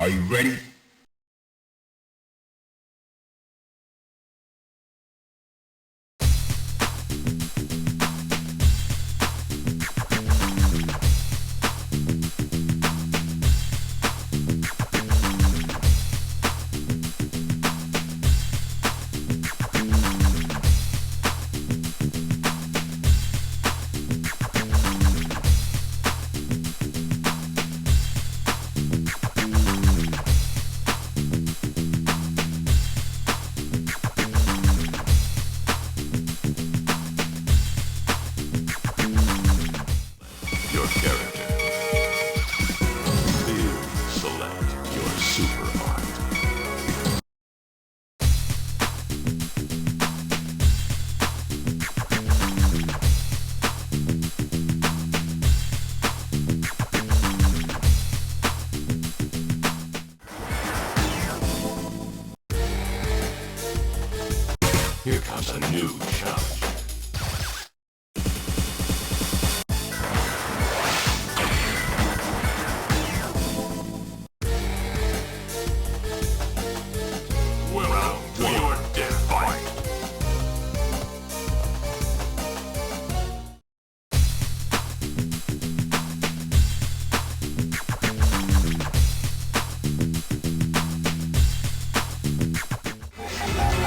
Are you ready? Your character. Please select your super art. Here comes a new challenge. Welcome to your death fight.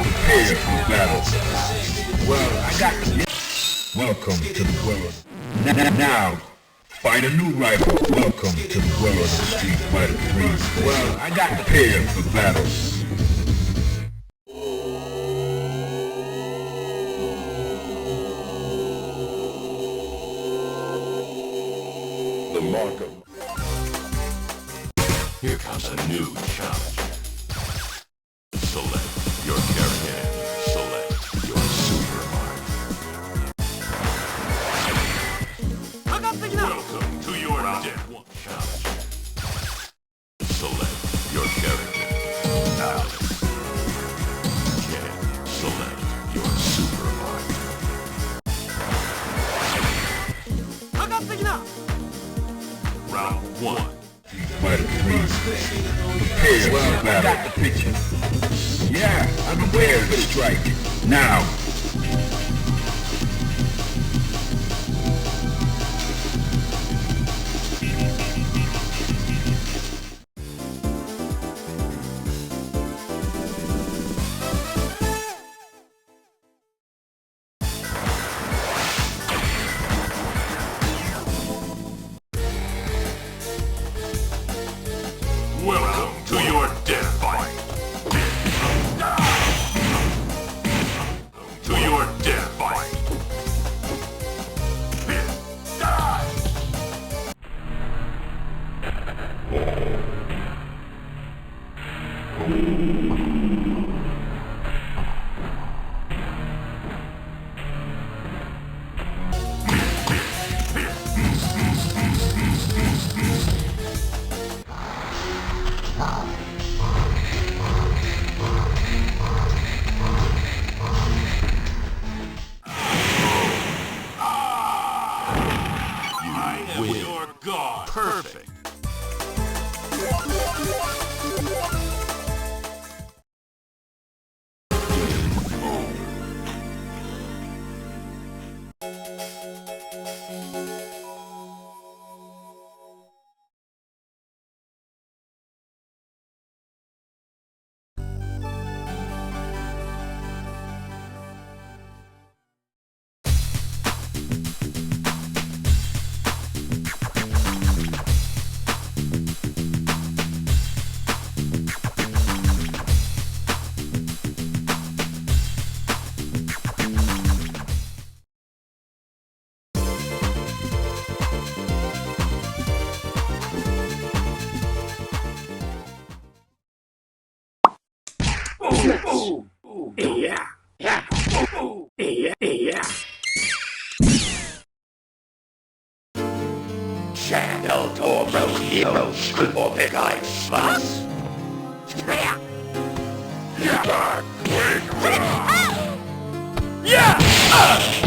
Prepare for battle. Well, I got the... Welcome to the world. Now, find a new rival. Welcome to the world of Street Fighter 3. Well, I got prepared for battle. The marker. Here comes a new challenge. Select your character. Select your super art. Welcome to your death challenge. Select your character. Alex. Ken. Select your super art. Round 1. Fighter 3. Prepare for battle. I got the picture. Yeah, I'm prepared to strike. Now. Welcome to your death fight. To your death fight. I am your god. Perfect. Shadow Toro Heroes for Big Eyes Plus. Yeah!